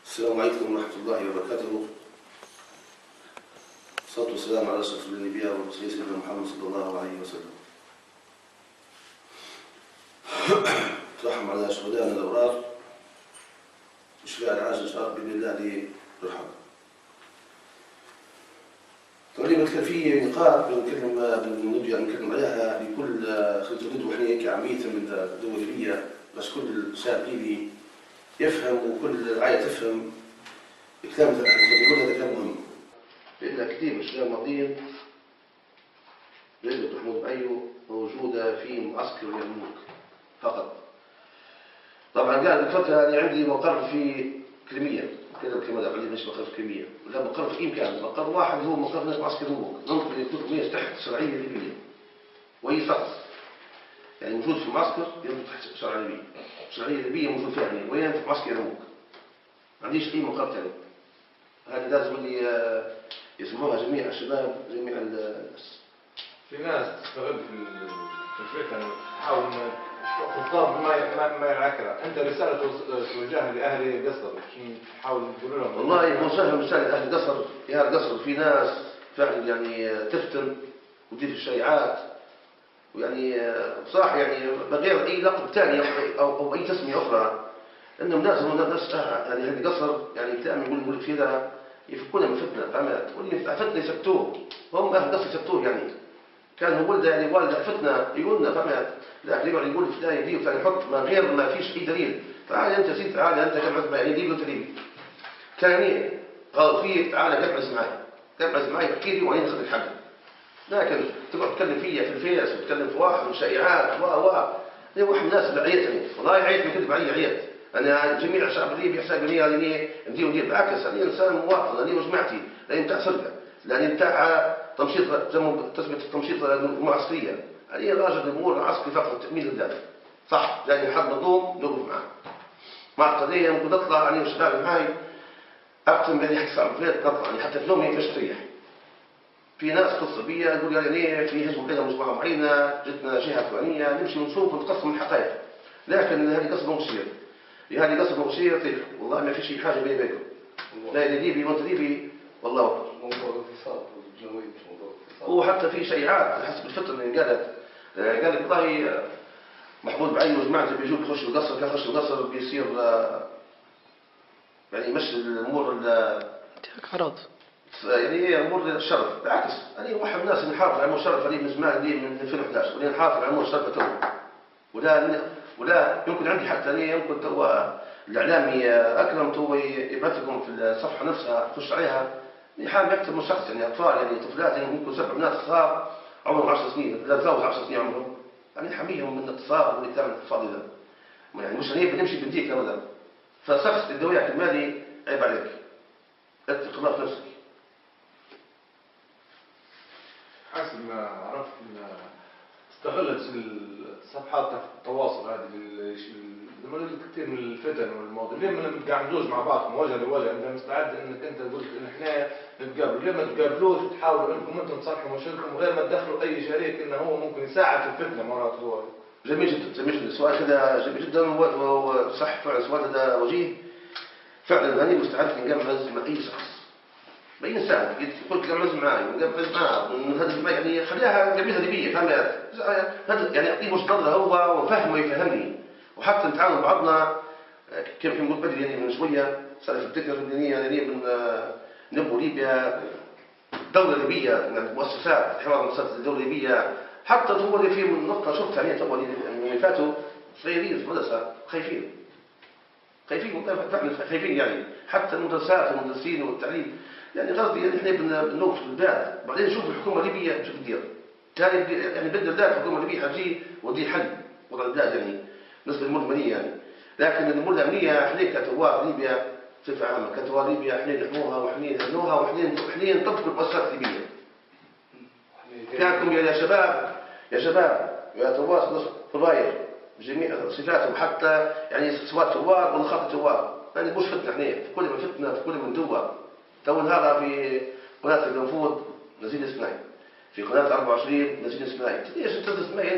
السلام عليكم ورحمة الله وبركاته. والصلاة والسلام على أشرف الأنبياء والمرسلين سيدنا محمد صلى الله عليه وسلم. ترحم على شهدائنا الأبرار وشفاء العاجل إن شاء الله بإذن الله للرحمة. تقريبا كان في نقاط بنتكلم عليها لكل خلينا نقول احنا كعامية من الدول الليبية باش كل شاب ليبي يفهم وكل الرعاية تفهم الكلام اللي بنقول هذا كلام مهم. لأن كثير من الشباب الماضيين نسبة محمود بعيو موجودة في معسكر اليرموك فقط. طبعا قال الفترة أنا عندي مقر في كريمية، كذا الكلمة عندي مش مقر في كريمية، لا مقر في إمكان، مقر واحد هو مقر في معسكر اليرموك، ننقل الكتب تحت الشرعية الليبية. وأي شخص يعني موجود في معسكر ينظر تحت الشرعية الليبية. الشرعية الليبية موجود فيها يعني وين في معسكر اليرموك. ما عنديش أي مقر ثاني. هذا لازم اللي يسمعوها جميع الشباب جميع الناس. في ناس تستغل في الفتن تحاول تضرب ما يعكرها. انت رساله توجهها لاهل قصر تحاول تقول لهم؟ والله موجهها رساله لاهل قصر. يا اهل قصر في ناس فعلا يعني تفتن وتدير الشيعات ويعني بصراحه يعني بغير اي لقب ثاني او اي تسميه اخرى. انهم ناس يعني اهل قصر يعني دائما يقول كذا يفكونا من فتنه فهمت؟ واللي فتنه يسكتوه هم اهل قصر يسكتوه يعني. كان هو ولده يعني والده فتنه يقول لنا فهمت؟ لا يقول فلان يدي وفلان يحط من غير ما فيش اي دليل. تعال انت سيدي تعال انت كم يعني يدي قلت لي كان غلط فيه تعال كبعز معي احكي لي وين ناخذ الحق. لكن تقعد تتكلم فيا في الفيس وتتكلم في واحد وشائعات هي واحد من الناس اللي عيتني والله عيت من كذب علي عيت. انا جميع الشعب الليبي يحسب لي اني ندير بالعكس انا انسان مواطن انا وجماعتي لان بتاع سرقه لان بتاع تمشيط تسميه التمشيط المعسكريه. أنا راجل أمور عسكري فقط تأمين الذات صح جاني حد مظلوم نوقف معه. مع القضية ممكن تطلع أنا والشباب معي أقسم بالله حتى صعب نطلع يعني حتى في نومي مش تريح. في ناس تتصل بيا يقول لي في حزب كذا مجموعة معينة جتنا جهة فلانية نمشي ونشوف ونتقسم الحقائق. لكن هذه قصة مبشرة. هذه قصة مبشرة طيب والله ما في شيء حاجة بيني وبينكم. لا ليبي وأنت ليبي والله أكبر. موضوع الاتصال والجنوية مش موضوع الاتصال. وحتى في شيعات حسب الفترة اللي قالت والله محمود بعينه وجماعته بيجوا بيخشوا القصر كان يخشوا القصر بيصير يعني يمشي الامور عرض يعني هي امور الشرف. بالعكس انا واحد من الناس اللي نحافظ على امور الشرف من زمان من 2011 ولين نحافظ على امور الشرف تو ولا يمكن عندي حتى انا يمكن تو الاعلامي اكرم تو يبعث لكم في الصفحه نفسها تخش عليها يحاول يكتب من شخص يعني اطفال يعني طفلات يعني ممكن 7 بنات صغار عمرهم 10 سنين لا تزوج 10 سنين عمرهم يعني نحميهم من الاتصال واللي تعمل الاتصال هذا يعني مش هني بنمشي بنديك ابدا. فشخص الدوية المالي عيب عليك اتق الله في نفسك. حسب ما عرفت استغلت صفحات التواصل هذه كثير من الفتن والمواضيع. ليه ما نتقابلوش مع بعض وجها لوجه؟ انت مستعد انك انت قلت ان احنا نتقابلوا، ليه ما تقابلوش تحاولوا انكم انتم تصلحوا مشاكلكم غير ما تدخلوا اي شريك انه هو ممكن يساعد في الفتنه مرات هو. جميل جدا جميل جدا السؤال كذا جميل جدا وصح فعلا السؤال هذا وجيه. فعلا انا مستعد نقابل مع اي شخص باي انسان قلت نقابل معي ونقابل معاه هذا يعني خليها قبيله ليبيه فهمت؟ هذا يعني اعطيه وجهه نظره هو وفهمه يفهمني وحتى نتعاون بعضنا كيف نقول بدري يعني من شويه صار افتكر يعني من نبغوا ليبيا دوله ليبيه مؤسسات حوار مؤسسات الدوله الليبيه. حتى هو اللي في نقطه شفتها يعني تو اللي فاتوا صغيرين في المدرسه خايفين فعلا خايفين يعني حتى المدرسات والمدرسين والتعليم يعني قصدي يعني احنا بنوقف البلاد بعدين نشوف الحكومه الليبيه شو بدير ثاني يعني بدنا البلاد الحكومه الليبيه حتجي ودي حل وضع البلاد يعني بالنسبه للامور الماليه يعني. لكن الامور الامنيه احنا كثوار ليبيا بصفه عامه كثوار ليبيا احنا نحموها واحنا نهنوها واحنا نطبق المؤسسات الليبيه. كانكم يا شباب يا ثوار نصف فضاير بجميع صفاتهم حتى يعني سواء ثوار ولا خاطر ثوار يعني مش فتنه احنا في كل من فتنه في كل من دوار. تو هذا في قناه الجنفود نزيد اسمعي في قناه 24 نزيد اسمعي ليش تنزل اسمعي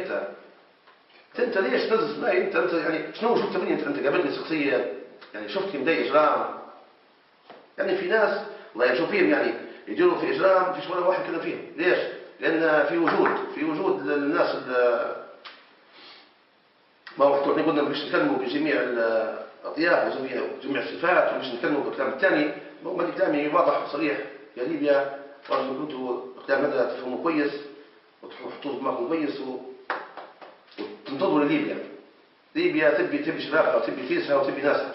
انت ليش تنزل اسمعي انت يعني شنو شفت مني انت قابلتني شخصيا يعني شفتني مضايق اجرام يعني في ناس الله يشوف فيهم يعني يديروا في إجرام فيش ولا واحد كلام فيهم. ليش؟ لأن في وجود الناس ما هو احنا قلنا باش نتكلموا بجميع الأطياف وجميع الصفات وباش نتكلموا بالكلام الثاني. هو كلامي واضح وصريح يا ليبيا، وأرجو كنتوا الكلام هذا تفهموا كويس وتحطوه دماغكم كويس وتنتظروا ليبيا. ليبيا تبي شبابها وتبي فيسها وتبي ناسها.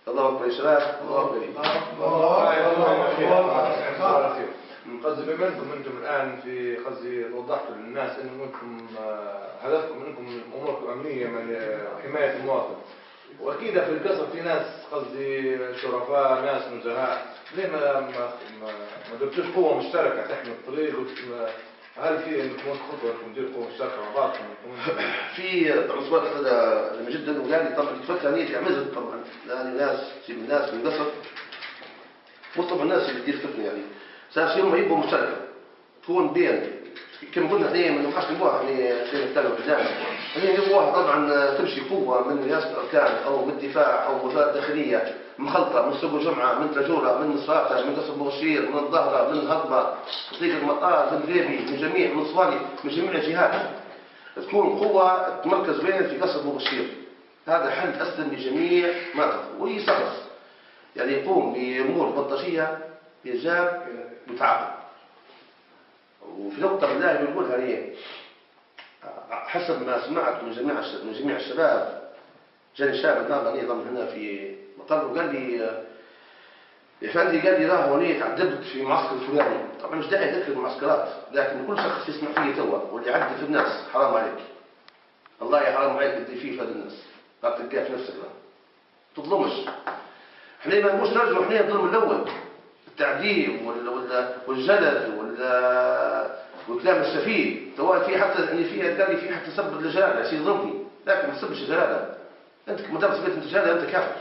الله أكبر يا شباب، الله أكبر. قصدي بما انتم الان في قصدي وضحتوا للناس انكم هدفكم انكم اموركم امنيه من حمايه المواطن، واكيد في القصر في ناس قصدي شرفاء، ناس نزهاء، ليه ما درتوش قوه مشتركه تحمي الطريق؟ هل في انكم خطوه انكم تديروا قوه مشتركه مع بعض؟ في عصبات هذا لما جدا وقال لي طبعا تفكر نيتي يعمل طبعا لان ناس من القصر وطبعا الناس اللي تدير فتنه يعني صار يوم يبقوا مشتركه تكون بين كما قلنا احنا ما نبقاش نبوها احنا زي ما كانوا قدامنا احنا نبوها طبعا تمشي قوه من رئاسه الاركان او من الدفاع او وزاره الداخليه مخلطه من سوق الجمعه من تجوره من مصراتة من قصر بوغشير من الظهره من الهضبه طريق المطار من غيبي من جميع من صوالي من جميع الجهات تكون قوه تمركز بين في قصر بوغشير. هذا حل اسلم لجميع مناطق ويسرس يعني يقوم بامور بلطجيه بإيجاب متعاقب. وفي نقطة بالله بيقولها لي حسب ما سمعت من جميع الشباب، جاني شاب النهارده نظام هنا في مقر وقال لي يا فندي قال لي راه ولي تعذبت في معسكر الفلاني. طبعا مش داعي ذكر المعسكرات، لكن كل شخص يسمع فيه توا واللي يعذب في الناس حرام عليك. الله يا حرام عليك تدي فيه في هذا الناس، لا تلقاه في نفسك لا تظلمش. احنا ما نبغوش نرجعوا احنا الظلم الاول التعذيب والجلد والكلام السفيه. سواء في حتى يعني في حتى سب الرجال عشان يضربني، لكن ما تسبش الجلاله. انت مدرس بيت الجلاله انت كافر.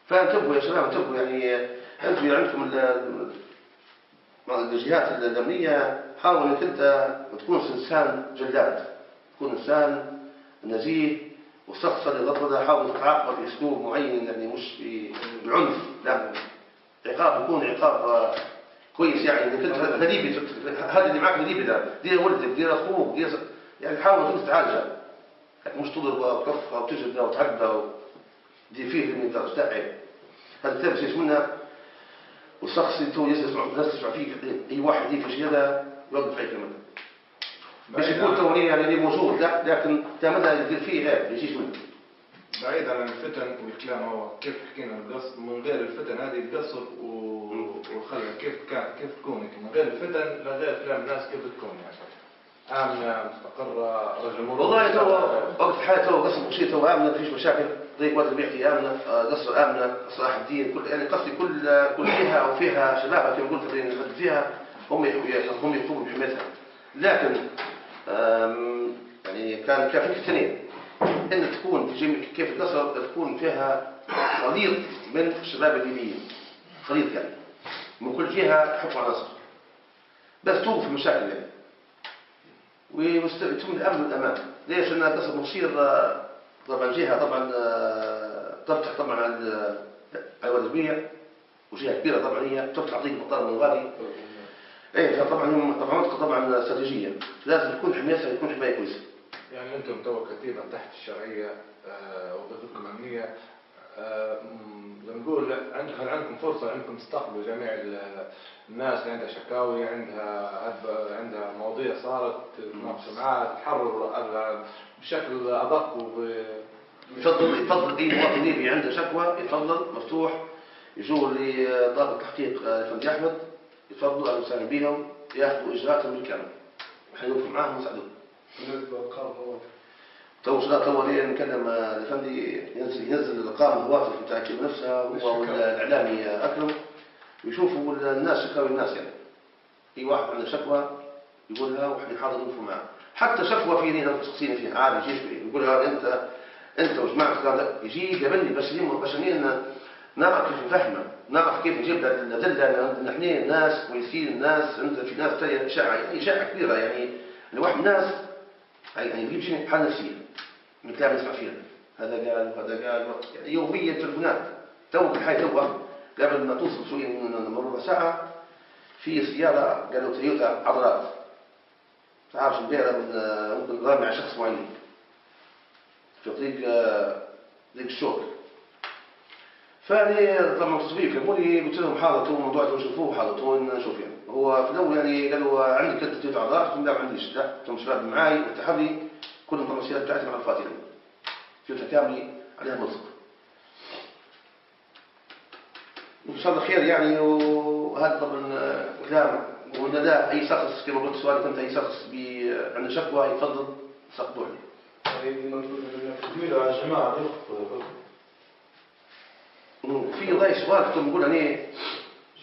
فانتبهوا يا شباب انتبهوا يعني انتم عندكم الجهات الامنيه حاول انك انت ما تكونش انسان جلاد، تكون انسان نزيه والشخص اللي ضربه حاول تتعاقب باسلوب معين يعني مش بعنف، لا عقاب يكون عقاب كويس يعني انك انت غريبي هذا اللي معك غريبي ده دير ولدك دير اخوك دير يعني حاول انت تعالجه مش تضربه وتكفها وتجلده وتعذبه ودير فيه اللي انت تستعب. هذا الكلام شيء منها والشخص اللي تو يسمع فيك اي واحد يجي في شيء هذا يوقف عليك كمان باش يكون توريه يعني اللي موجود لا لكن متى يدير فيه هذا ما يجيش منه. بعيد عن الفتن والكلام هو كيف حكينا القصر من غير الفتن هذه القصر وخلى كيف تكون من غير الفتن لا غير كلام الناس كيف تكون يعني آمنة مستقرة رجل والله تو وقت الحياة تو قصر بوغشير تو آمنة ما فيش مشاكل طريق وادي البيحتي آمنة قصر آمنة صلاح الدين كل يعني قصدي كل جهة أو فيها شباب كما قلت اللي فيها هم يقوموا بحمايتها. لكن يعني كان في اثنين ان تكون في كيف القصر تكون فيها خليط من الشباب الليبيين خليط يعني من كل جهه حكم عناصر بس توقف المشاكل يعني ويتم الامن والامان. ليش؟ لان قصر بوغشير طبعا جهه طبعا تفتح طبعا على وادي البيع وجهه كبيره طبعا هي تفتح طريق مطار من الغالي ايه فطبعا منطقه طبعا استراتيجيه لازم تكون حمايتها تكون حمايه كويسه. يعني انتم تو كتيبه تحت الشرعيه وظيفتكم امنيه زي ما نقول هل عندكم فرصه انكم تستقبلوا جميع الناس اللي عندها شكاوي عندها مواضيع صارت تناقشوا معها تحرروا بشكل ادق يفضل اي مواطن ليبي عنده شكوى يفضل مفتوح يجوا لضابط التحقيق الفندي احمد يتفضلوا اهلا وسهلا بهم ياخذوا اجراءاتهم بالكامل احنا نوقف معاهم ونساعدهم. بالنسبه للارقام تو نكلم الفندي ينزل الارقام الهواتف نتاع الكلمه نفسها هو والاعلامي اكرم ويشوفوا الناس شكاوي الناس يعني اي واحد عنده شكوى يقولها واحنا حاضر نوقفوا معاه. حتى شكوى فيني انا شخصيا فيها عادي يجي يقولها انت وجماعه يجي قابلني باش نعرف كيف نفهمه نعرف كيف نجيب الادله ان احنا ناس كويسين ناس عندنا في ناس ثانيه اشاعه كبيره يعني لواحد الناس يعني يجيب حاله نفسيه من كلام يسمع فيها هذا قال وهذا قال يعني يوميا تلفونات تو بالحي تو قبل ما توصل شوية من ربع ساعة في سيارة قالوا تويوتا عضلات تعرفش مديرة من ممكن رامي على شخص معين في طريق الشوك. فأنا طبعا مصطفين كلموني قلت لهم حاضر الموضوع تشوفوه حاضر نشوف يعني. هو في الأول يعني قالوا عندك ثلاث تويوتا عضلات قلت لهم لا ما عنديش، لا قلت لهم شباب معاي والتحري كلهم طبعا السيارات بتاعتي معروفات يعني تويوتا كاملة عليها ملصق. إن شاء الله خير يعني. وهذا طبعا كلام وإن لا أي شخص كما قلت سؤالك أنت أي شخص عنده شكوى يفضل سقطوا عليه. تقولوا على جماعة في ضاي سؤال كنت نقول أنا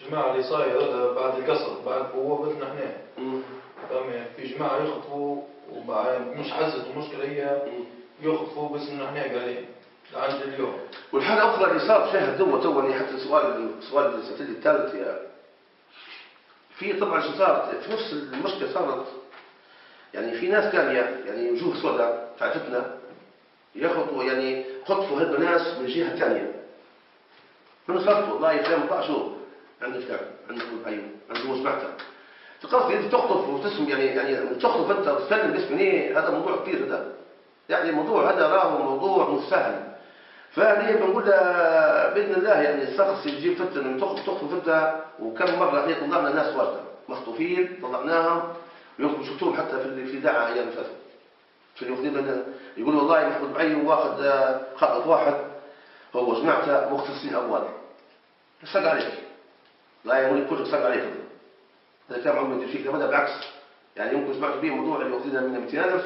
جماعة اللي صاير هذا بعد القصر بعد بوابتنا هنا فاهم في جماعة يخطفوا وبعد مش حزت المشكلة هي يخطفوا بس إنه هنا قاعدين عند اليوم. والحالة الأخرى اللي صار فيها الدوة توني حتى سؤال الساتيل الثالث يا في طبعا شو صارت في نفس المشكلة صارت يعني في ناس كان يعني وجوه سوداء تعرفتنا ياخذوا يعني خطفوا هاد الناس من جهة ثانية من خطفوا والله فلان 18 عند فلان عند أيوه عند سمعته فقصدي أنت تخطف وتسم يعني تخطف أنت وتسلم باسم هذا موضوع كبير هذا يعني الموضوع هذا راه موضوع مش سهل. فأنا بنقول بإذن الله يعني الشخص يجيب فتن تخطف فتة وكم مرة احنا طلعنا ناس واجدة مخطوفين طلعناهم وشفتوهم حتى في الإذاعة أيام الفترة في الوقت يقول والله محمود بعي واخذ خطف واحد هو جماعته مختصين أول سق عليك لا يقول كلك سق عليك هذا كان عمري يدير فيك هذا بالعكس يعني يمكن سمعت به موضوع اللي واخذينه من 200,000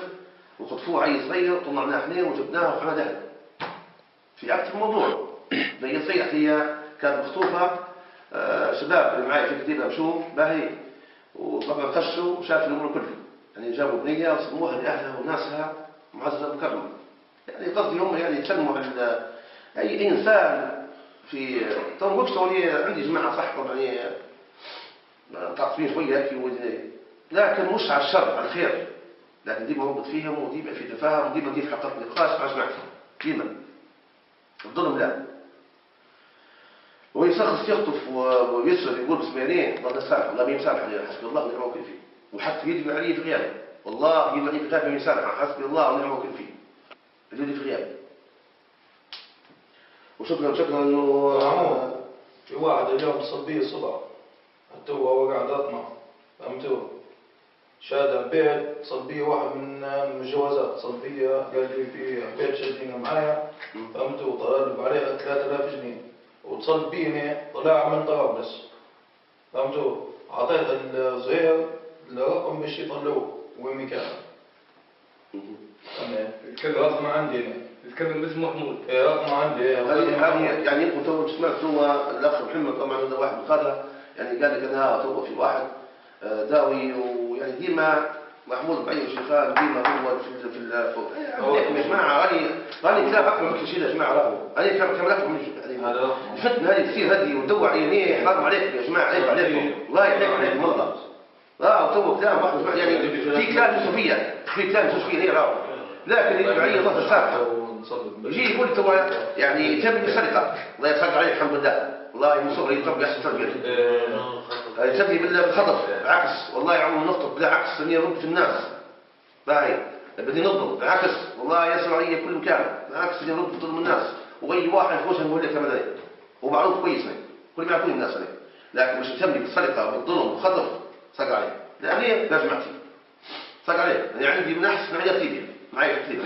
وخطفوه عيل صغير طلعناه احنا وجبناه وحنا دهب في أكثر موضوع زي صيح هي كانت مخطوفة شباب اللي معي في كتيبة مشوا باهي وطبعا خشوا وشافوا الأمور كلها يعني جابوا بنية وسموها لأهلها وناسها معززة مكرمة يعني قصدي هم يعني يسلموا على أي إنسان في طبعا وقت عندي جماعة صح طبعا يعني تعصبين شوية هيك لكن مش على الشر على الخير لكن ديما مربط فيهم وديما في تفاهم وديما دي في حقيقة نقاش مع جماعتهم ديما الظلم لا. وهي شخص يخطف ويسرد يقول بسميرين الله يسامح الله ما يسامح حسبي الله ونعم الوكيل فيه وحتى يجب عليه في غيابه والله يجب عليه في غيابه يسامح حسبي الله ونعم الوكيل فيه اللي في غيابه. وشكرا انه في واحد اليوم صبيه الصبح حتى هو قاعد اطمع فهمتوا شاد بيت صبيه واحد من الجوازات صبيه قال لي في بيت شادينا معايا فهمتوا طلب عليها 3000 جنيه وتصل بيني طلع من طرابلس فهمتوا اعطيت الصغير الرقم باش يطلعوه وين كان الرقم عندي يتكلم باسم محمود رقم عندي هذه يعني يمكن تو سمعت هو الاخ محمد طبعا هذا واحد من القاده يعني قال لك انا تو في واحد داوي ويعني ديما محمود بعين الشيخان ديما هو في يا جماعه راني كلام اكبر من شيء يا جماعه راهو انا كلام اكبر من الفتنه هذه تصير هذه وتدور عينيه حرام عليكم يا جماعه عيب عليكم الله يحييك عليكم والله تو كلام واحد يعني في كلام يوسفيه في كلام يوسفيه هي راهو لكن يدعي الله تسامحه يجي يقول تو يعني تم السرقه الله يسامح عليه الحمد لله الله ينصر يطبق احسن تربيه يسمي بالخطف بالعكس والله يعمل نخطف بالعكس اني ارد في الناس باهي بدي نضرب بالعكس والله يسمع علي كل مكان بالعكس اني ارد في ظلم الناس واي واحد يخوشها نقول لك كما ذلك ومعروف كويس كل ما يعرفون الناس عليه لكن مش يسمي بالسرقه بالظلم والخطف صق عليه لاني لازم احكي صق عليه يعني عندي من احسن معايا طيبه معايا طيبه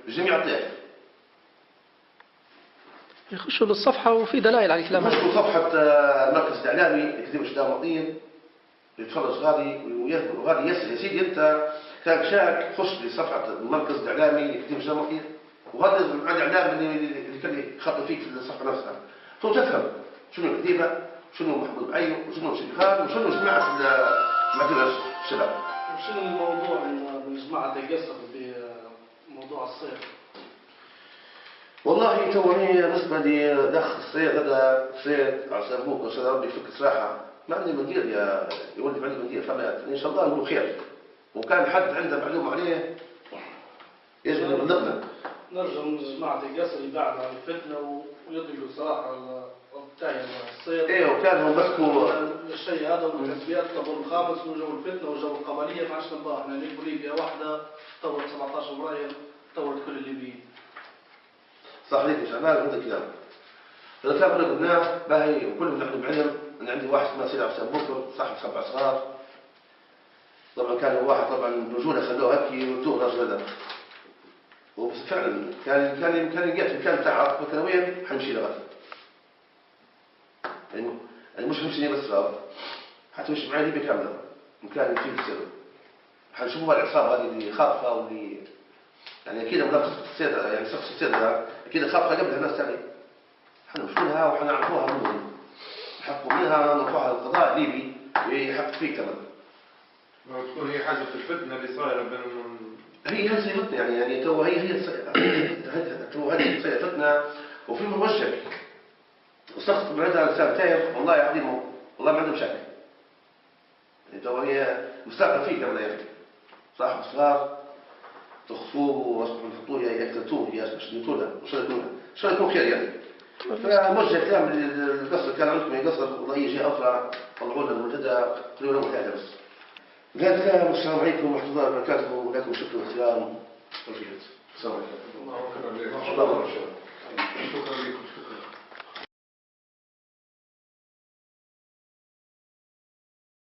جميع الطيب يخشوا للصفحة وفي دلائل على الكلام يخشوا صفحة المركز الإعلامي يكتب إشدام مطين يتفرج غادي وغادي يسأل يا سيدي أنت كان شاك خش لصفحة المركز الإعلامي يكتب إشدام مطين وهذا الإعلام اللي كان يخاطب فيك في الصفحة نفسها تو تفهم شنو الكتيبة وشنو محمود بعيو وشنو الشيخان وشنو جماعة مثلا الشباب. وشنو الموضوع إن جماعة تقصر بموضوع الصيف؟ والله توني بالنسبة لي دخ الصيد هذا صيد عسى أبوك وعسى ربي يفك سراحة ما عندي مدير يولي عندي مدير فمات إن شاء الله نقول خير وكان حد عنده معلومة عليه يجب أن يبلغنا نرجع لجماعة القصر يبعدوا عن الفتنة ويطلقوا صراحة التايم الصيد. ايوه كانوا مسكوا الشيء هذا والحزبيات الطابور الخامس وجو الفتنة وجو القبلية ما عادش نبغى احنا نجيبوا ليبيا واحدة طورت 17 فبراير طورت كل الليبيين. صح ليك مش عمال هذا الكلام. الكلام اللي قلناه باهي وكلهم نحن بعلم ان عندي واحد اسمه سيد عبد السلام بكر صاحب 7 صغار. طبعا كان واحد طبعا رجوله خلوه هكي وتوه الرجل هذا. وبس فعلا كان يلقى في المكان تاع مثلا وين حنمشي لغايه. يعني مش حنمشي بس غلط. حتمشي معي ليبيا كامله. مكان فيه السر. حنشوفوا العصابه هذه اللي خاطفه واللي يعني اكيد ملخص السيد يعني شخص السيد اكيد خاطفه قبل الناس ثاني. حنمشونها وحنعرفوها منهم. نحققوا منها نرفعها للقضاء الليبي ويحقق فيه كمان. ما تكون هي حاجة في الفتنة اللي صايرة بين هي فتنة يعني تو هي تو هذه فتنة وفي موجه وشخص من هذا الإنسان تاير والله يعظمه والله ما عنده مشاكل. يعني تو هي مستقبل فيه قبل يعني صاحب صغار تخصوه ونحطوه يقتلوه يشدوه شو يكون خير يعني. فموجه كلام القصر كان عندكم يقصر والله يجي أخرى طلعوا لنا المنتدى قالوا له هذا بس. بهذا الكلام السلام عليكم ورحمة الله وبركاته ولكم شكر واحترام والفيديو. السلام عليكم. الله أكبر. الله أكبر. شكرا لكم.